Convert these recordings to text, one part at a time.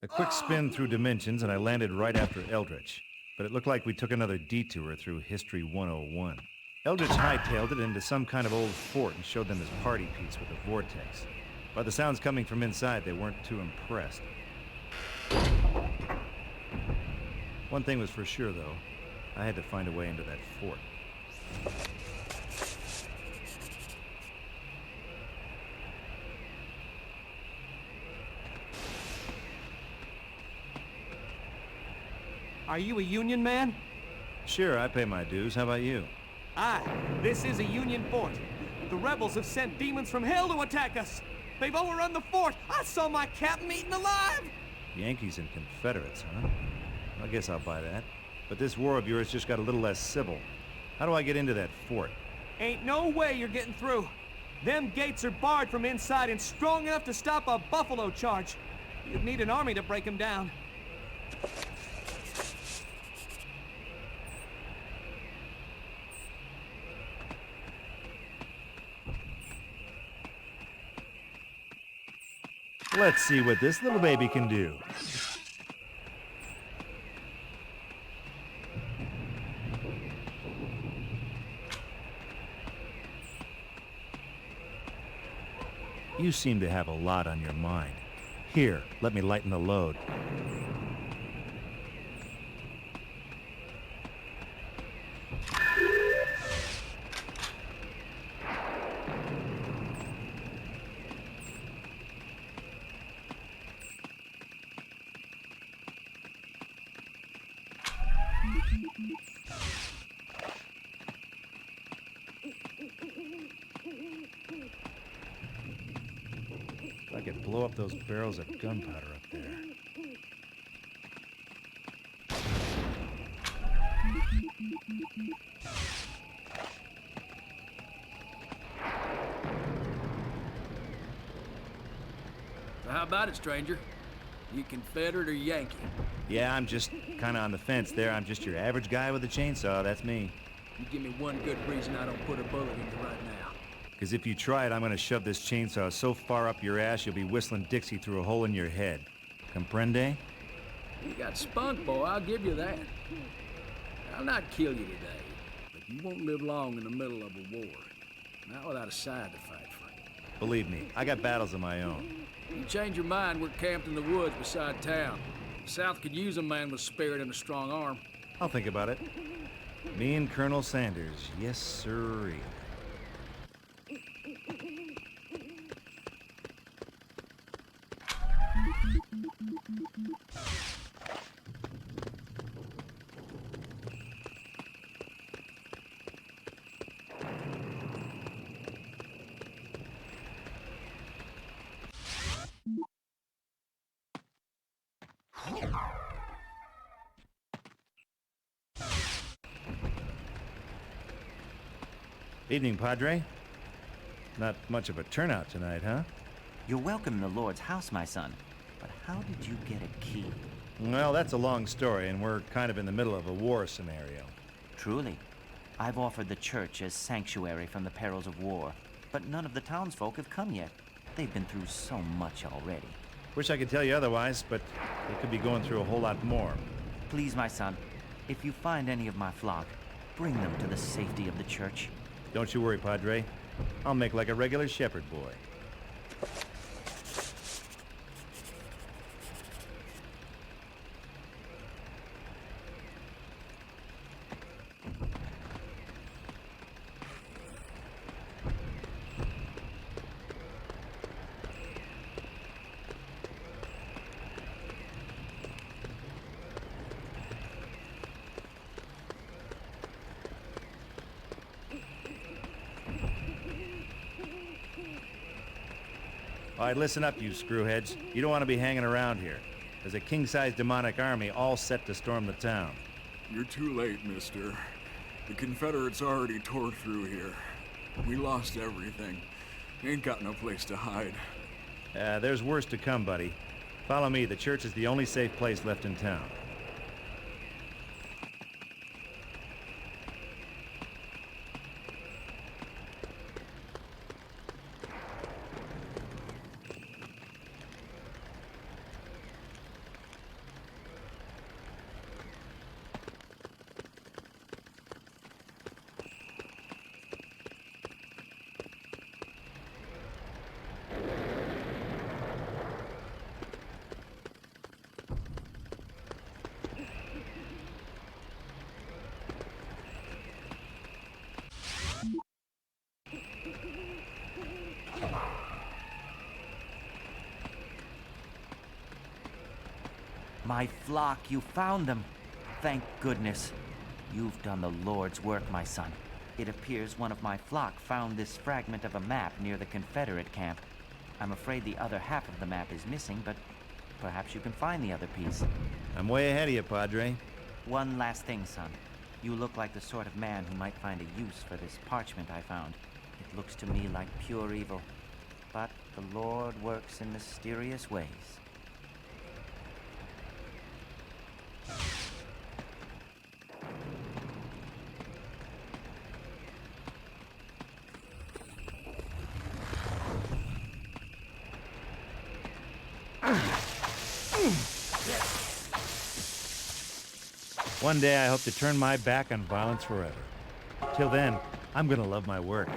A quick spin through dimensions, and I landed right after Eldritch. But it looked like we took another detour through History 101. Eldritch hightailed it into some kind of old fort and showed them his party piece with a vortex. By the sounds coming from inside, they weren't too impressed. One thing was for sure, though. I had to find a way into that fort. Are you a Union man? Sure, I pay my dues. How about you? Aye, this is a Union fort. The rebels have sent demons from hell to attack us. They've overrun the fort. I saw my captain eaten alive. Yankees and Confederates, huh? I guess I'll buy that. But this war of yours just got a little less civil. How do I get into that fort? Ain't no way you're getting through. Them gates are barred from inside and strong enough to stop a buffalo charge. You'd need an army to break them down. Let's see what this little baby can do. You seem to have a lot on your mind. Here, let me lighten the load. If I could blow up those barrels of gunpowder up there. So how about it, stranger? You Confederate or Yankee? Yeah, I'm just kind of on the fence there. I'm just your average guy with a chainsaw, that's me. You give me one good reason I don't put a bullet in you right now. Because if you try it, I'm going to shove this chainsaw so far up your ass you'll be whistling Dixie through a hole in your head. Comprende? You got spunk, boy, I'll give you that. I'll not kill you today, but you won't live long in the middle of a war. Not without a side to fight for. Believe me, I got battles of my own. You change your mind, we're camped in the woods beside town. The South could use a man with spirit and a strong arm. I'll think about it. Me and Colonel Sanders, yes sirree. Evening, Padre. Not much of a turnout tonight, huh? You're welcome in the Lord's house, my son. But how did you get a key? Well, that's a long story, and we're kind of in the middle of a war scenario. Truly. I've offered the church as sanctuary from the perils of war, but none of the townsfolk have come yet. They've been through so much already. Wish I could tell you otherwise, but they could be going through a whole lot more. Please, my son, if you find any of my flock, bring them to the safety of the church. Don't you worry, Padre. I'll make like a regular shepherd boy. All right, listen up, you screwheads. You don't want to be hanging around here. There's a king-sized demonic army all set to storm the town. You're too late, mister. The Confederates already tore through here. We lost everything. Ain't got no place to hide. There's worse to come, buddy. Follow me. The church is the only safe place left in town. My flock, you found them. Thank goodness. You've done the Lord's work, my son. It appears one of my flock found this fragment of a map near the Confederate camp. I'm afraid the other half of the map is missing, but perhaps you can find the other piece. I'm way ahead of you, Padre. One last thing, son. You look like the sort of man who might find a use for this parchment I found. It looks to me like pure evil. But the Lord works in mysterious ways. One day I hope to turn my back on violence forever. Till then, I'm gonna love my work.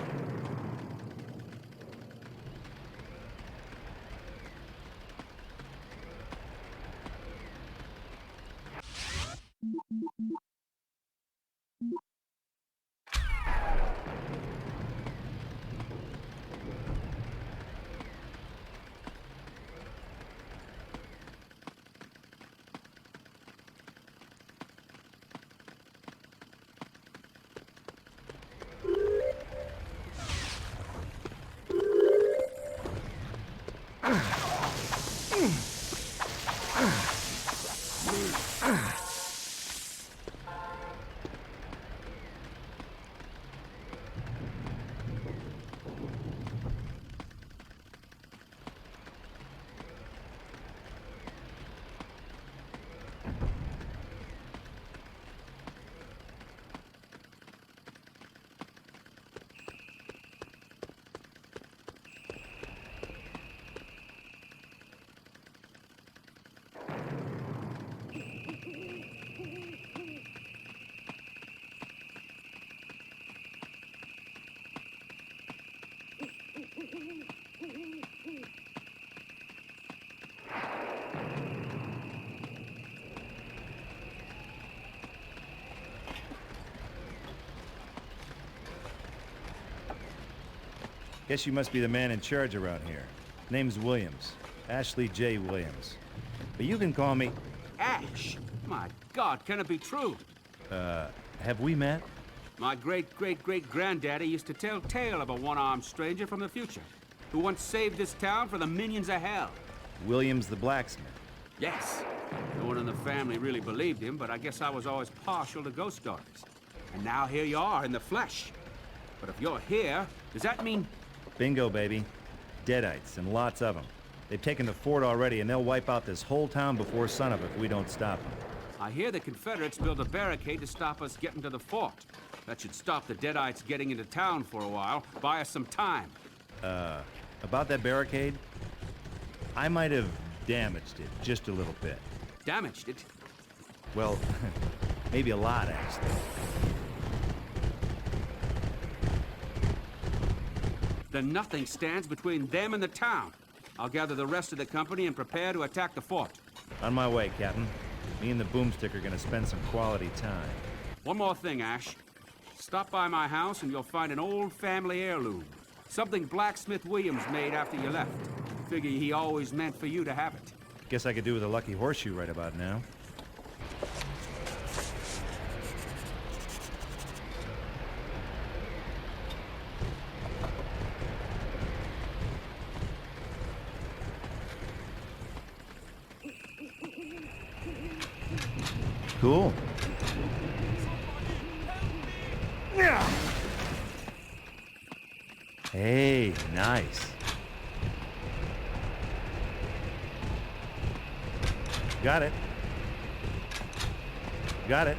Guess you must be the man in charge around here. Name's Williams. Ashley J. Williams. But you can call me... Ash! My God, can it be true? Have we met? My great-great-great-granddaddy used to tell tale of a one-armed stranger from the future who once saved this town for the minions of hell. Williams the blacksmith. Yes. No one in the family really believed him, but I guess I was always partial to ghost stories. And now here you are in the flesh. But if you're here, does that mean... Bingo, baby. Deadites, and lots of them. They've taken the fort already, and they'll wipe out this whole town before sunup if we don't stop them. I hear the Confederates built a barricade to stop us getting to the fort. That should stop the Deadites getting into town for a while, buy us some time. About that barricade, I might have damaged it just a little bit. Damaged it? Well, maybe a lot, actually. Then nothing stands between them and the town. I'll gather the rest of the company and prepare to attack the fort. On my way, Captain. Me and the Boomstick are gonna spend some quality time. One more thing, Ash. Stop by my house and you'll find an old family heirloom. Something Blacksmith Williams made after you left. Figure he always meant for you to have it. Guess I could do with a lucky horseshoe right about now. Cool. Hey, nice. Got it. Got it.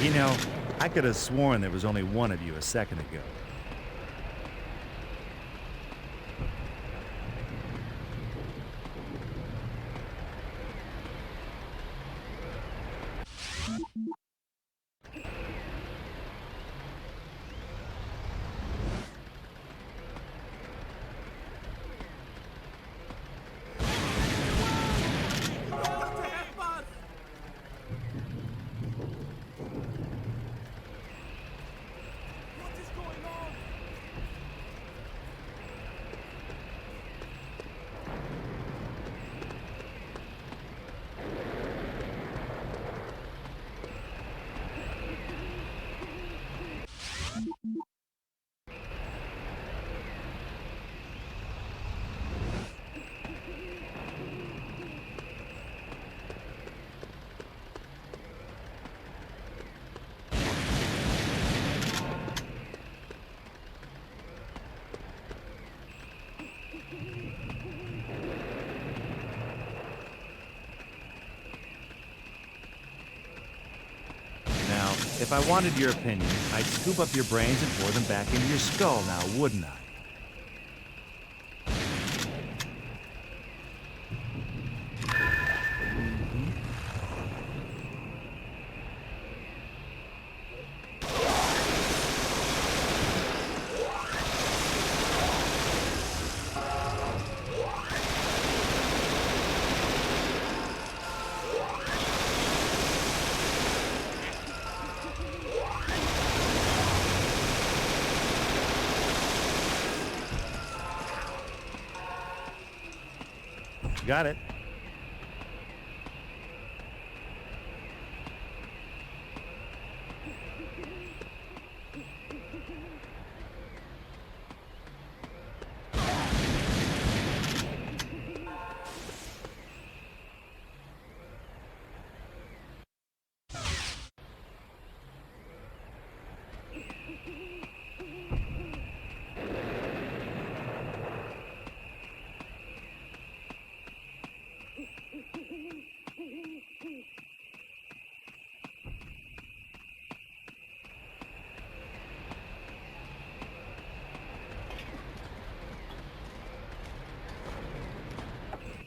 You know, I could have sworn there was only one of you a second ago. Now, if I wanted your opinion, I'd scoop up your brains and pour them back into your skull now, wouldn't I? Got it.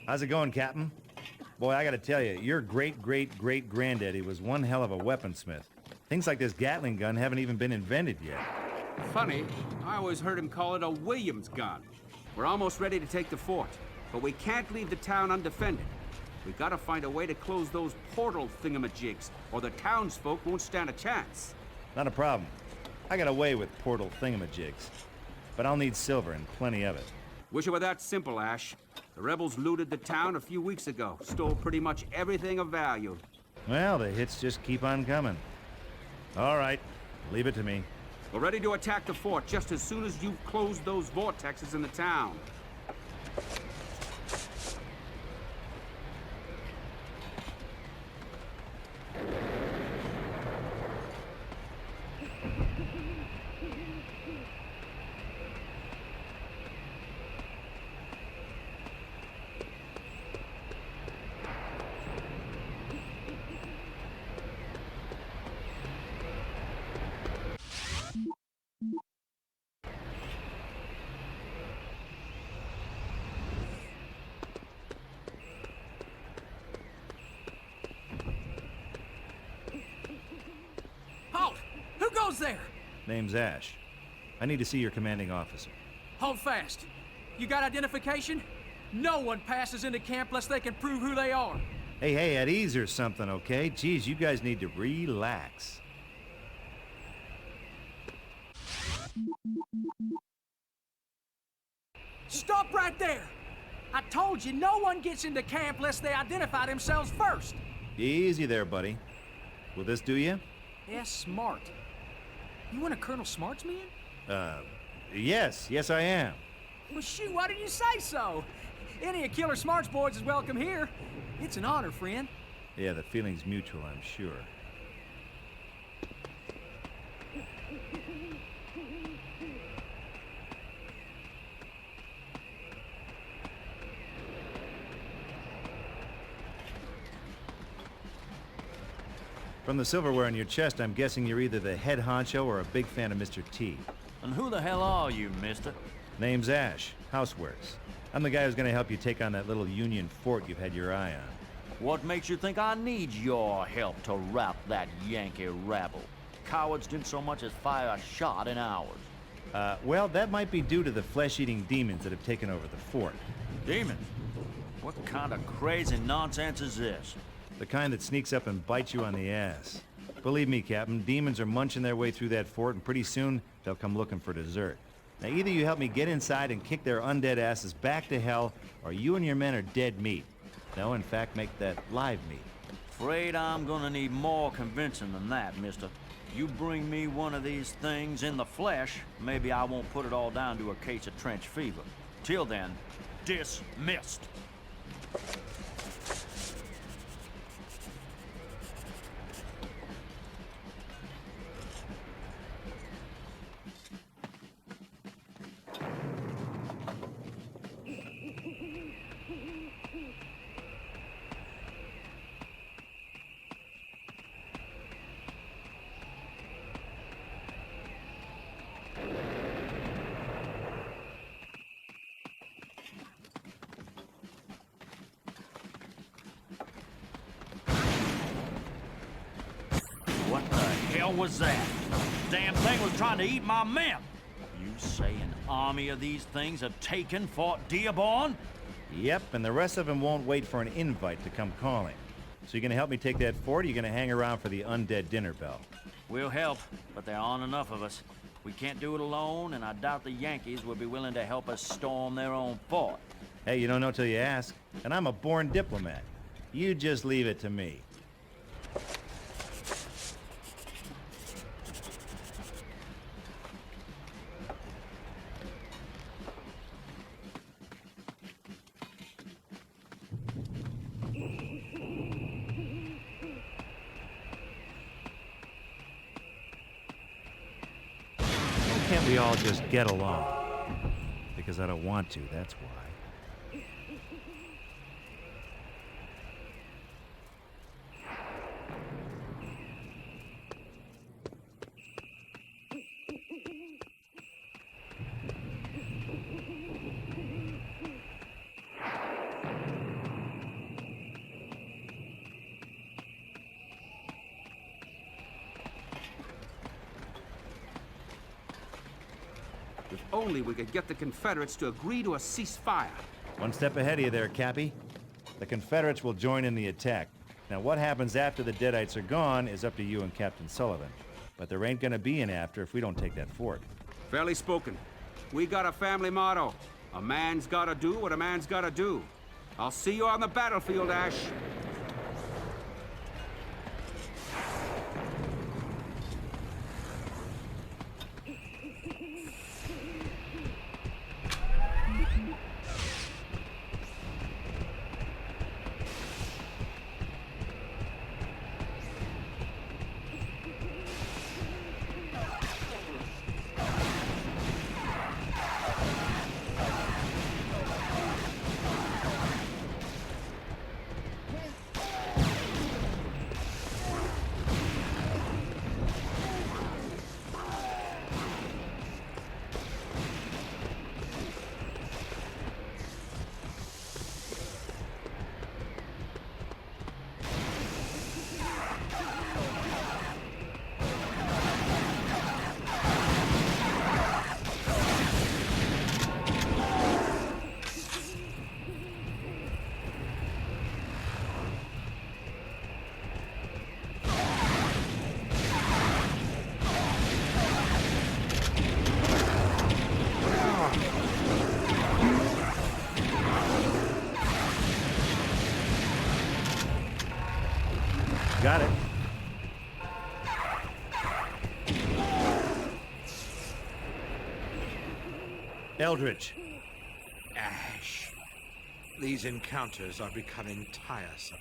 How's it going, Captain? Boy, I gotta tell you, your great-great-great-granddaddy was one hell of a weaponsmith. Things like this Gatling gun haven't even been invented yet. Funny, I always heard him call it a Williams gun. We're almost ready to take the fort, but we can't leave the town undefended. We gotta find a way to close those portal thingamajigs, or the townsfolk won't stand a chance. Not a problem. I got a way with portal thingamajigs. But I'll need silver and plenty of it. Wish it were that simple, Ash. The rebels looted the town a few weeks ago, stole pretty much everything of value. Well, the hits just keep on coming. All right, leave it to me. We're ready to attack the fort just as soon as you've closed those vortexes in the town. Halt! Who goes there? Name's Ash. I need to see your commanding officer. Hold fast. You got identification? No one passes into camp unless they can prove who they are. Hey, at ease or something, okay? Geez, you guys need to relax. Stop right there! I told you no one gets into camp unless they identify themselves first. Easy there, buddy. Will this do you? Yeah, smart. You want a Colonel Smart's man? Yes, I am. Well, shoot, why didn't you say so? Any of Killer Smart's boys is welcome here. It's an honor, friend. Yeah, the feeling's mutual, I'm sure. From the silverware on your chest, I'm guessing you're either the head honcho or a big fan of Mr. T. And who the hell are you, mister? Name's Ash, Housewares. I'm the guy who's gonna help you take on that little Union fort you've had your eye on. What makes you think I need your help to rout that Yankee rabble? Cowards didn't so much as fire a shot in ours. Well, that might be due to the flesh-eating demons that have taken over the fort. Demons? What kind of crazy nonsense is this? The kind that sneaks up and bites you on the ass. Believe me, Captain, demons are munching their way through that fort, and pretty soon they'll come looking for dessert. Now, either you help me get inside and kick their undead asses back to hell, or you and your men are dead meat. No, in fact, make that live meat. Afraid I'm gonna need more convincing than that, mister. You bring me one of these things in the flesh, maybe I won't put it all down to a case of trench fever. Till then, dismissed. What the hell was that? Damn thing was trying to eat my men! You say an army of these things have taken Fort Dearborn? Yep, and the rest of them won't wait for an invite to come calling. So you gonna help me take that fort, or you gonna hang around for the undead dinner bell? We'll help, but there aren't enough of us. We can't do it alone, and I doubt the Yankees will be willing to help us storm their own fort. Hey, you don't know till you ask, and I'm a born diplomat. You just leave it to me. Why can't we all just get along? Because I don't want to, that's why. If only we could get the Confederates to agree to a ceasefire. One step ahead of you there, Cappy. The Confederates will join in the attack. Now, what happens after the Deadites are gone is up to you and Captain Sullivan. But there ain't gonna be an after if we don't take that fort. Fairly spoken. We got a family motto. A man's gotta do what a man's gotta do. I'll see you on the battlefield, Ash. Got it. Eldridge. Ash, these encounters are becoming tiresome.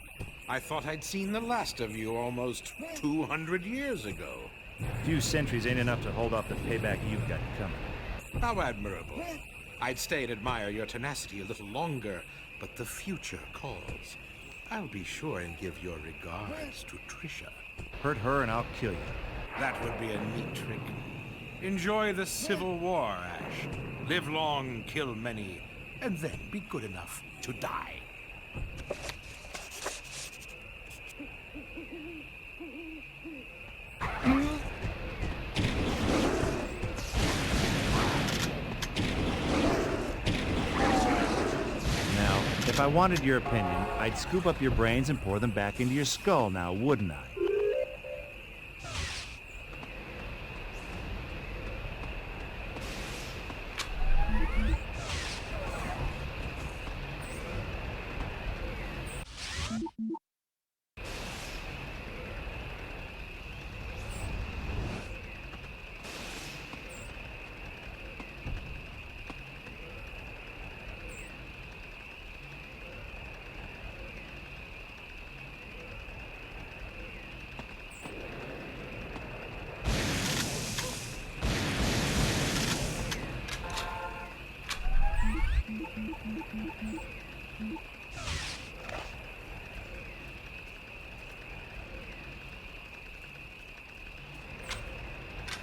I thought I'd seen the last of you almost 200 years ago. A few centuries ain't enough to hold off the payback you've got coming. How admirable. I'd stay and admire your tenacity a little longer, but the future calls. I'll be sure and give your regards to Trisha. Hurt her and I'll kill you. That would be a neat trick. Enjoy the Civil War, Ash. Live long, kill many, and then be good enough to die. Now, if I wanted your opinion, I'd scoop up your brains and pour them back into your skull now, wouldn't I?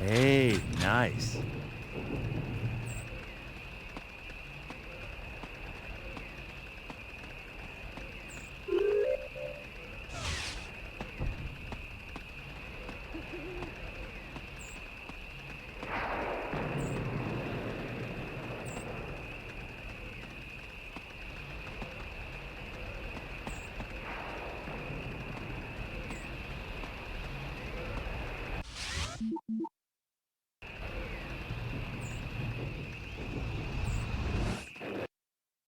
Hey, nice.